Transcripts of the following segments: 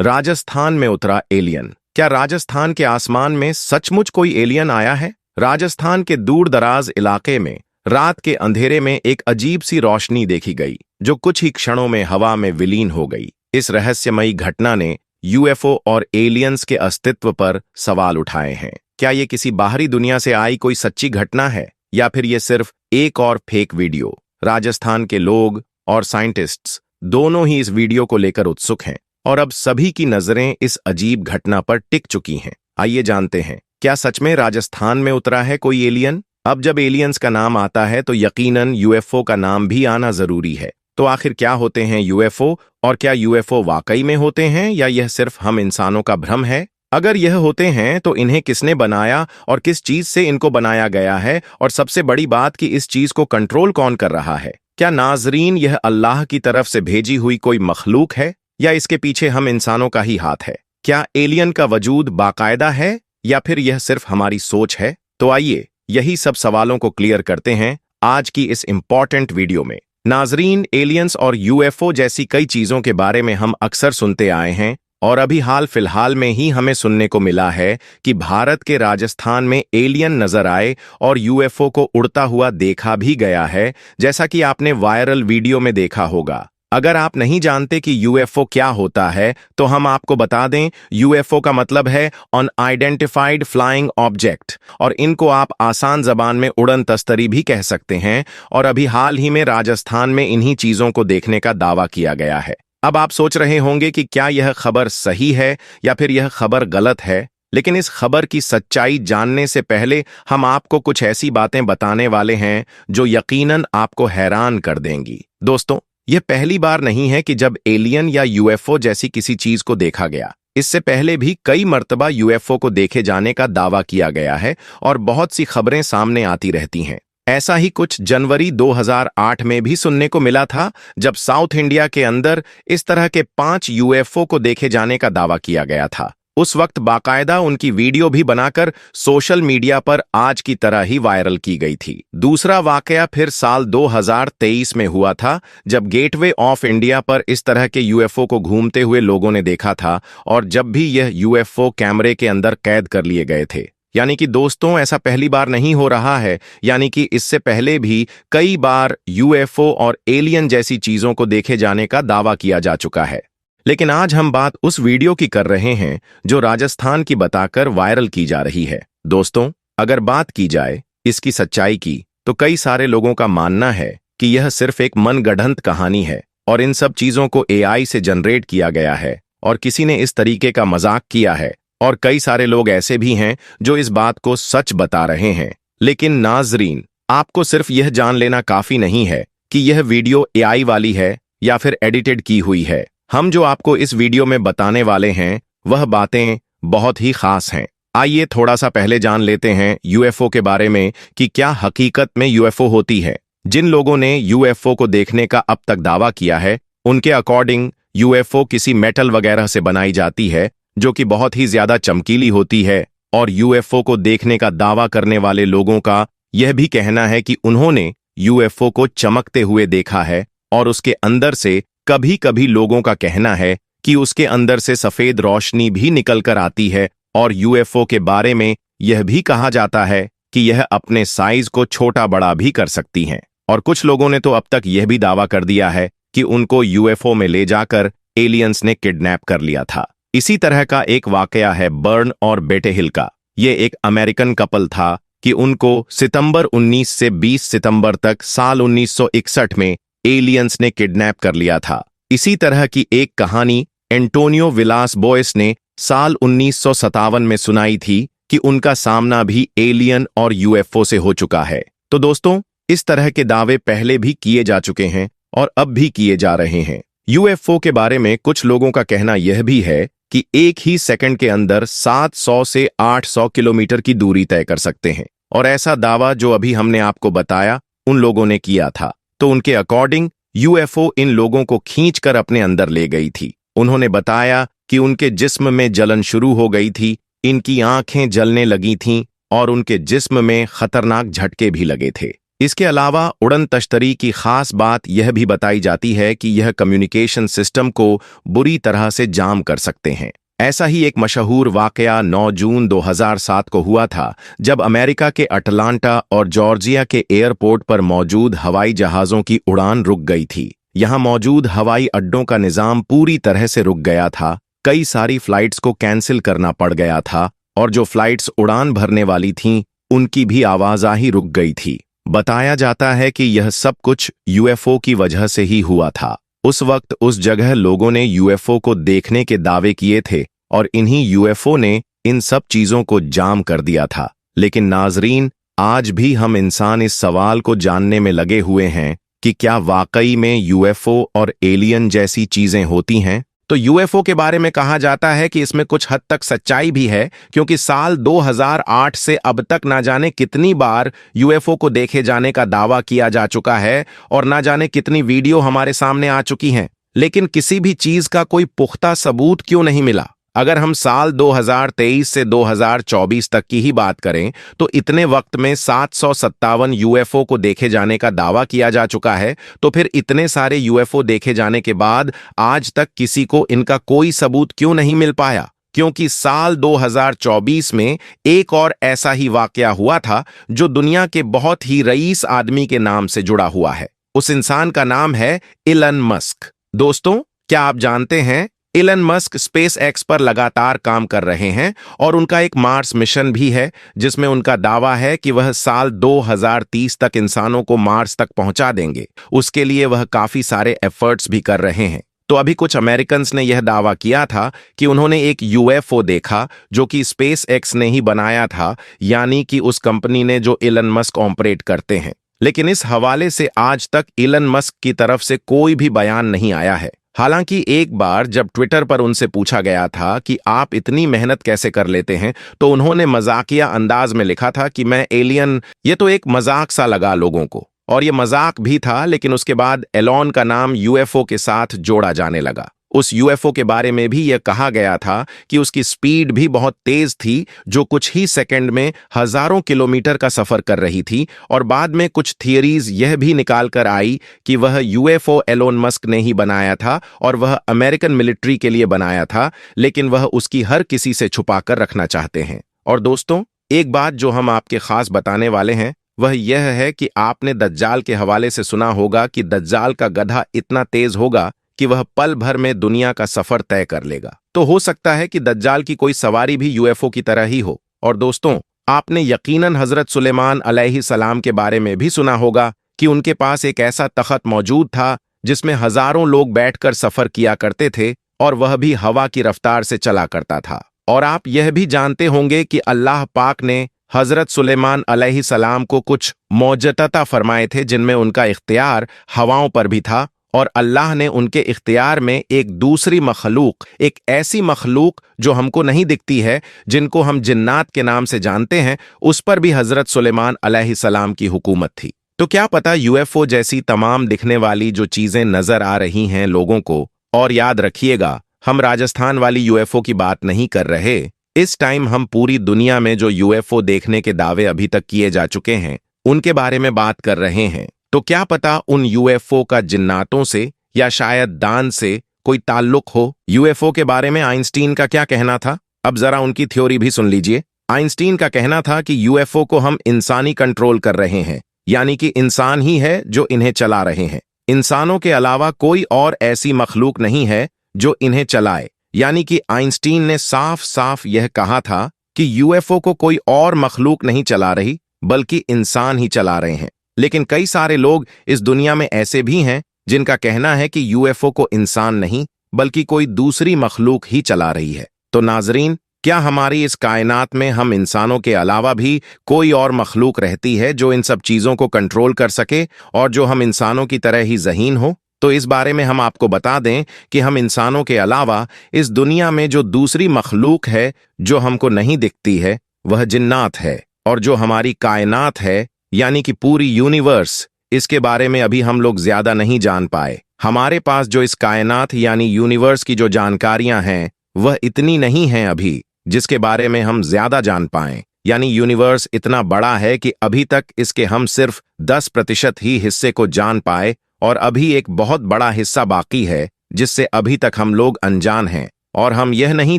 राजस्थान में उतरा एलियन। क्या राजस्थान के आसमान में सचमुच कोई एलियन आया है? राजस्थान के दूर दराज इलाके में रात के अंधेरे में एक अजीब सी रोशनी देखी गई जो कुछ ही क्षणों में हवा में विलीन हो गई। इस रहस्यमयी घटना ने यूएफओ और एलियंस के अस्तित्व पर सवाल उठाए हैं। क्या ये किसी बाहरी दुनिया से आई कोई सच्ची घटना है या फिर ये सिर्फ एक और फेक वीडियो? राजस्थान के लोग और साइंटिस्ट्स दोनों ही इस वीडियो को लेकर उत्सुक हैं और अब सभी की नजरें इस अजीब घटना पर टिक चुकी हैं। आइए जानते हैं, क्या सच में राजस्थान में उतरा है कोई एलियन? अब जब एलियंस का नाम आता है तो यकीनन यूएफओ का नाम भी आना जरूरी है। तो आखिर क्या होते हैं यूएफओ और क्या यूएफओ वाकई में होते हैं या यह सिर्फ हम इंसानों का भ्रम है? अगर यह होते हैं तो इन्हें किसने बनाया और किस चीज से इनको बनाया गया है, और सबसे बड़ी बात कि इस चीज को कंट्रोल कौन कर रहा है? क्या नाजरीन यह अल्लाह की तरफ से भेजी हुई कोई मखलूक है या इसके पीछे हम इंसानों का ही हाथ है? क्या एलियन का वजूद बाकायदा है या फिर यह सिर्फ हमारी सोच है? तो आइए यही सब सवालों को क्लियर करते हैं आज की इस इंपॉर्टेंट वीडियो में। नाजरीन, एलियंस और यूएफओ जैसी कई चीजों के बारे में हम अक्सर सुनते आए हैं और अभी हाल फिलहाल में ही हमें सुनने को मिला है कि भारत के राजस्थान में एलियन नजर आए और यूएफओ को उड़ता हुआ देखा भी गया है, जैसा कि आपने वायरल वीडियो में देखा होगा। अगर आप नहीं जानते कि यूएफओ क्या होता है तो हम आपको बता दें, यूएफओ का मतलब है अनआइडेंटिफाइड फ्लाइंग ऑब्जेक्ट, और इनको आप आसान जबान में उड़न तस्तरी भी कह सकते हैं। और अभी हाल ही में राजस्थान में इन्हीं चीजों को देखने का दावा किया गया है। अब आप सोच रहे होंगे कि क्या यह खबर सही है या फिर यह खबर गलत है, लेकिन इस खबर की सच्चाई जानने से पहले हम आपको कुछ ऐसी बातें बताने वाले हैं जो यकीनन आपको हैरान कर देंगी। दोस्तों, यह पहली बार नहीं है कि जब एलियन या यूएफओ जैसी किसी चीज को देखा गया। इससे पहले भी कई मर्तबा यूएफओ को देखे जाने का दावा किया गया है और बहुत सी खबरें सामने आती रहती हैं। ऐसा ही कुछ जनवरी 2008 में भी सुनने को मिला था, जब साउथ इंडिया के अंदर इस तरह के 5 यूएफओ को देखे जाने का दावा किया गया था। उस वक्त बाकायदा उनकी वीडियो भी बनाकर सोशल मीडिया पर आज की तरह ही वायरल की गई थी। दूसरा वाकया फिर साल 2023 में हुआ था, जब गेटवे ऑफ इंडिया पर इस तरह के यूएफओ को घूमते हुए लोगों ने देखा था और जब भी यह यूएफओ कैमरे के अंदर कैद कर लिए गए थे। यानी कि दोस्तों, ऐसा पहली बार नहीं हो रहा है, यानी कि इससे पहले भी कई बार यूएफओ और एलियन जैसी चीजों को देखे जाने का दावा किया जा चुका है। लेकिन आज हम बात उस वीडियो की कर रहे हैं जो राजस्थान की बताकर वायरल की जा रही है। दोस्तों, अगर बात की जाए इसकी सच्चाई की तो कई सारे लोगों का मानना है कि यह सिर्फ एक मनगढ़ंत कहानी है और इन सब चीजों को एआई से जनरेट किया गया है और किसी ने इस तरीके का मजाक किया है। और कई सारे लोग ऐसे भी हैं जो इस बात को सच बता रहे हैं। लेकिन नाजरीन, आपको सिर्फ यह जान लेना काफी नहीं है कि यह वीडियो एआई वाली है या फिर एडिटेड की हुई है। हम जो आपको इस वीडियो में बताने वाले हैं वह बातें बहुत ही खास हैं। आइए थोड़ा सा पहले जान लेते हैं यूएफओ के बारे में कि क्या हकीकत में यूएफओ होती है। जिन लोगों ने यूएफओ को देखने का अब तक दावा किया है, उनके अकॉर्डिंग यूएफओ किसी मेटल वगैरह से बनाई जाती है जो कि बहुत ही ज्यादा चमकीली होती है। और यूएफओ को देखने का दावा करने वाले लोगों का यह भी कहना है कि उन्होंने यूएफओ को चमकते हुए देखा है और उसके अंदर से कभी कभी लोगों का कहना है कि उसके अंदर से सफेद रोशनी भी निकल कर आती है। और यूएफओ के बारे में यह भी कहा जाता है कि यह अपने साइज को छोटा बड़ा भी कर सकती हैं। और कुछ लोगों ने तो अब तक यह भी दावा कर दिया है कि उनको यूएफओ में ले जाकर एलियंस ने किडनैप कर लिया था। इसी तरह का एक वाकया है बर्न और बेटे हिल का। ये एक अमेरिकन कपल था कि उनको सितंबर 19 से 20 सितंबर तक साल 1961 में एलियंस ने किडनैप कर लिया था। इसी तरह की एक कहानी एंटोनियो विलास बोयस ने साल 1957 में सुनाई थी कि उनका सामना भी एलियन और यूएफओ से हो चुका है। तो दोस्तों, इस तरह के दावे पहले भी किए जा चुके हैं और अब भी किए जा रहे हैं। यूएफओ के बारे में कुछ लोगों का कहना यह भी है कि एक ही सेकंड के अंदर 700 से 800 किलोमीटर की दूरी तय कर सकते हैं। और ऐसा दावा जो अभी हमने आपको बताया उन लोगों ने किया था। तो उनके अकॉर्डिंग यूएफओ इन लोगों को खींचकर अपने अंदर ले गई थी। उन्होंने बताया कि उनके जिस्म में जलन शुरू हो गई थी, इनकी आंखें जलने लगी थीं और उनके जिस्म में खतरनाक झटके भी लगे थे। इसके अलावा उड़न तश्तरी की खास बात यह भी बताई जाती है कि यह कम्युनिकेशन सिस्टम को बुरी तरह से जाम कर सकते हैं। ऐसा ही एक मशहूर वाकया 9 जून 2007 को हुआ था, जब अमेरिका के अटलांटा और जॉर्जिया के एयरपोर्ट पर मौजूद हवाई जहाज़ों की उड़ान रुक गई थी। यहां मौजूद हवाई अड्डों का निज़ाम पूरी तरह से रुक गया था। कई सारी फ्लाइट्स को कैंसिल करना पड़ गया था और जो फ्लाइट्स उड़ान भरने वाली थीं, उनकी भी आवाजाही रुक गई थी। बताया जाता है कि यह सब कुछ यूएफओ की वजह से ही हुआ था। उस वक्त उस जगह लोगों ने यूएफओ को देखने के दावे किए थे और इन्हीं यूएफओ ने इन सब चीजों को जाम कर दिया था। लेकिन नाजरीन, आज भी हम इंसान इस सवाल को जानने में लगे हुए हैं कि क्या वाकई में यूएफओ और एलियन जैसी चीजें होती हैं। तो यूएफओ के बारे में कहा जाता है कि इसमें कुछ हद तक सच्चाई भी है, क्योंकि साल 2008 से अब तक ना जाने कितनी बार यूएफओ को देखे जाने का दावा किया जा चुका है और ना जाने कितनी वीडियो हमारे सामने आ चुकी हैं, लेकिन किसी भी चीज का कोई पुख्ता सबूत क्यों नहीं मिला। अगर हम साल 2023 से 2024 तक की ही बात करें तो इतने वक्त में 757 यूएफओ को देखे जाने का दावा किया जा चुका है। तो फिर इतने सारे यूएफओ देखे जाने के बाद आज तक किसी को इनका कोई सबूत क्यों नहीं मिल पाया? क्योंकि साल 2024 में एक और ऐसा ही वाकया हुआ था जो दुनिया के बहुत ही रईस आदमी के नाम से जुड़ा हुआ है। उस इंसान का नाम है इलन मस्क। दोस्तों, क्या आप जानते हैं इलन मस्क स्पेस एक्स पर लगातार काम कर रहे हैं और उनका एक मार्स मिशन भी है, जिसमें उनका दावा है कि वह साल 2030 तक इंसानों को मार्स तक पहुंचा देंगे। उसके लिए वह काफी सारे एफर्ट्स भी कर रहे हैं। तो अभी कुछ अमेरिकन्स ने यह दावा किया था कि उन्होंने एक यूएफओ देखा जो कि स्पेस एक्स ने ही बनाया था, यानी कि उस कंपनी ने जो इलन मस्क ऑपरेट करते हैं। लेकिन इस हवाले से आज तक इलन मस्क की तरफ से कोई भी बयान नहीं आया है। हालांकि एक बार जब ट्विटर पर उनसे पूछा गया था कि आप इतनी मेहनत कैसे कर लेते हैं, तो उन्होंने मजाकिया अंदाज में लिखा था कि मैं एलियन। ये तो एक मजाक सा लगा लोगों को, और ये मजाक भी था, लेकिन उसके बाद एलॉन का नाम यूएफओ के साथ जोड़ा जाने लगा। उस यूएफओ के बारे में भी यह कहा गया था कि उसकी स्पीड भी बहुत तेज थी, जो कुछ ही सेकंड में हजारों किलोमीटर का सफर कर रही थी। और बाद में कुछ थियरीज यह भी निकाल कर आई कि वह यूएफओ एलोन मस्क ने ही बनाया था और वह अमेरिकन मिलिट्री के लिए बनाया था, लेकिन वह उसकी हर किसी से छुपा कर रखना चाहते हैं। और दोस्तों, एक बात जो हम आपके खास बताने वाले हैं वह यह है कि आपने दज्जाल के हवाले से सुना होगा कि दज्जाल का गधा इतना तेज होगा कि वह पल भर में दुनिया का सफर तय कर लेगा। तो हो सकता है कि दज्जाल की कोई सवारी भी यूएफओ की तरह ही हो। और दोस्तों, आपने यकीनन हजरत सुलेमान अलैहिस्सलाम के बारे में भी सुना होगा कि उनके पास एक ऐसा तख्त मौजूद था जिसमें हजारों लोग बैठकर सफर किया करते थे और वह भी हवा की रफ्तार से चला करता था। और आप यह भी जानते होंगे कि अल्लाह पाक ने हजरत सुलेमान अलैहिस्सलाम को कुछ मौजज़ता फरमाए थे जिनमें उनका इख्तियार हवाओं पर भी था, और अल्लाह ने उनके इख्तियार में एक दूसरी मखलूक, एक ऐसी मखलूक जो हमको नहीं दिखती है, जिनको हम जिन्नात के नाम से जानते हैं, उस पर भी हजरत सुलेमान अलैहिस्सलाम की हुकूमत थी। तो क्या पता यूएफओ जैसी तमाम दिखने वाली जो चीजें नजर आ रही हैं लोगों को, और याद रखिएगा हम राजस्थान वाली यूएफओ की बात नहीं कर रहे। इस टाइम हम पूरी दुनिया में जो यूएफओ देखने के दावे अभी तक किए जा चुके हैं उनके बारे में बात कर रहे हैं। तो क्या पता उन यूएफओ का जिन्नातों से या शायद दान से कोई ताल्लुक हो। यूएफओ के बारे में आइंस्टीन का क्या कहना था, अब जरा उनकी थ्योरी भी सुन लीजिए। आइंस्टीन का कहना था कि यूएफओ को हम इंसानी कंट्रोल कर रहे हैं, यानी कि इंसान ही है जो इन्हें चला रहे हैं। इंसानों के अलावा कोई और ऐसी मखलूक नहीं है जो इन्हें चलाए। यानी कि आइंस्टीन ने साफ साफ यह कहा था कि यूएफओ को कोई और मखलूक नहीं चला रही, बल्कि इंसान ही चला रहे हैं। लेकिन कई सारे लोग इस दुनिया में ऐसे भी हैं जिनका कहना है कि यूएफओ को इंसान नहीं बल्कि कोई दूसरी मखलूक ही चला रही है। तो नाजरीन, क्या हमारी इस कायनात में हम इंसानों के अलावा भी कोई और मखलूक रहती है जो इन सब चीजों को कंट्रोल कर सके और जो हम इंसानों की तरह ही ज़हीन हो? तो इस बारे में हम आपको बता दें कि हम इंसानों के अलावा इस दुनिया में जो दूसरी मखलूक है जो हमको नहीं दिखती है वह जिन्नात है। और जो हमारी कायनात है यानी कि पूरी यूनिवर्स, इसके बारे में अभी हम लोग ज्यादा नहीं जान पाए। हमारे पास जो इस कायनात यानी यूनिवर्स की जो जानकारियां हैं वह इतनी नहीं हैं अभी जिसके बारे में हम ज्यादा जान पाएं। यानी यूनिवर्स इतना बड़ा है कि अभी तक इसके हम सिर्फ 10% ही हिस्से को जान पाए और अभी एक बहुत बड़ा हिस्सा बाकी है जिससे अभी तक हम लोग अनजान हैं। और हम यह नहीं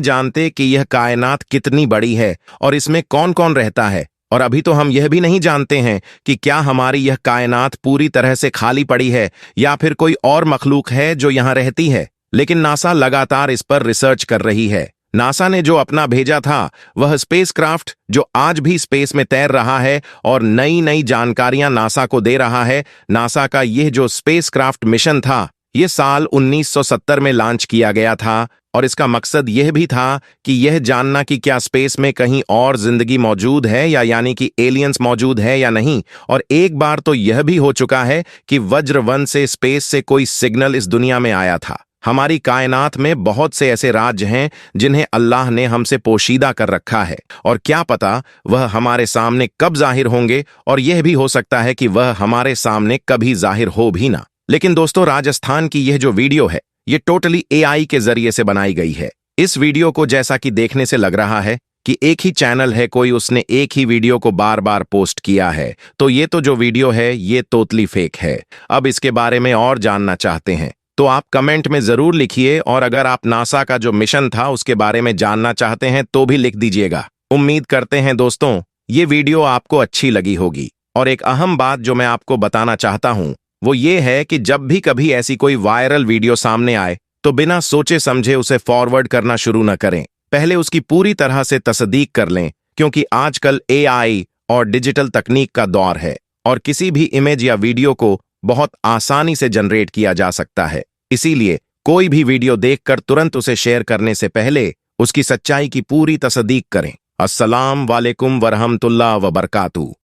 जानते कि यह कायनात कितनी बड़ी है और इसमें कौन कौन रहता है। और अभी तो हम यह भी नहीं जानते हैं कि क्या हमारी यह कायनात पूरी तरह से खाली पड़ी है या फिर कोई और मखलूक है जो यहाँ रहती है। लेकिन नासा लगातार इस पर रिसर्च कर रही है। नासा ने जो अपना भेजा था वह स्पेसक्राफ्ट जो आज भी स्पेस में तैर रहा है और नई नई जानकारियां नासा को दे रहा है। नासा का यह जो स्पेसक्राफ्ट मिशन था यह साल 1970 में लॉन्च किया गया था और इसका मकसद यह भी था कि यह जानना कि क्या स्पेस में कहीं और जिंदगी मौजूद है या यानी कि एलियंस मौजूद है या नहीं। और एक बार तो यह भी हो चुका है कि वज्रवन से स्पेस से कोई सिग्नल इस दुनिया में आया था। हमारी कायनात में बहुत से ऐसे राज्य हैं जिन्हें अल्लाह ने हमसे पोशीदा कर रखा है और क्या पता वह हमारे सामने कब जाहिर होंगे और यह भी हो सकता है कि वह हमारे सामने कभी जाहिर हो भी ना। लेकिन दोस्तों, राजस्थान की यह जो वीडियो है ये टोटली एआई के जरिए से बनाई गई है। इस वीडियो को जैसा कि देखने से लग रहा है कि एक ही चैनल है कोई उसने एक ही वीडियो को बार बार पोस्ट किया है, तो ये तो जो वीडियो है ये टोटली फेक है। अब इसके बारे में और जानना चाहते हैं तो आप कमेंट में जरूर लिखिए और अगर आप नासा का जो मिशन था उसके बारे में जानना चाहते हैं तो भी लिख दीजिएगा। उम्मीद करते हैं दोस्तों ये वीडियो आपको अच्छी लगी होगी। और एक अहम बात जो मैं आपको बताना चाहता हूं वो ये है कि जब भी कभी ऐसी कोई वायरल वीडियो सामने आए तो बिना सोचे समझे उसे फॉरवर्ड करना शुरू न करें। पहले उसकी पूरी तरह से तस्दीक कर लें, क्योंकि आजकल एआई और डिजिटल तकनीक का दौर है और किसी भी इमेज या वीडियो को बहुत आसानी से जनरेट किया जा सकता है। इसीलिए कोई भी वीडियो देखकर तुरंत उसे शेयर करने से पहले उसकी सच्चाई की पूरी तस्दीक करें। अस्सलाम वालेकुम वरहमतुल्लाह व बरकातहू।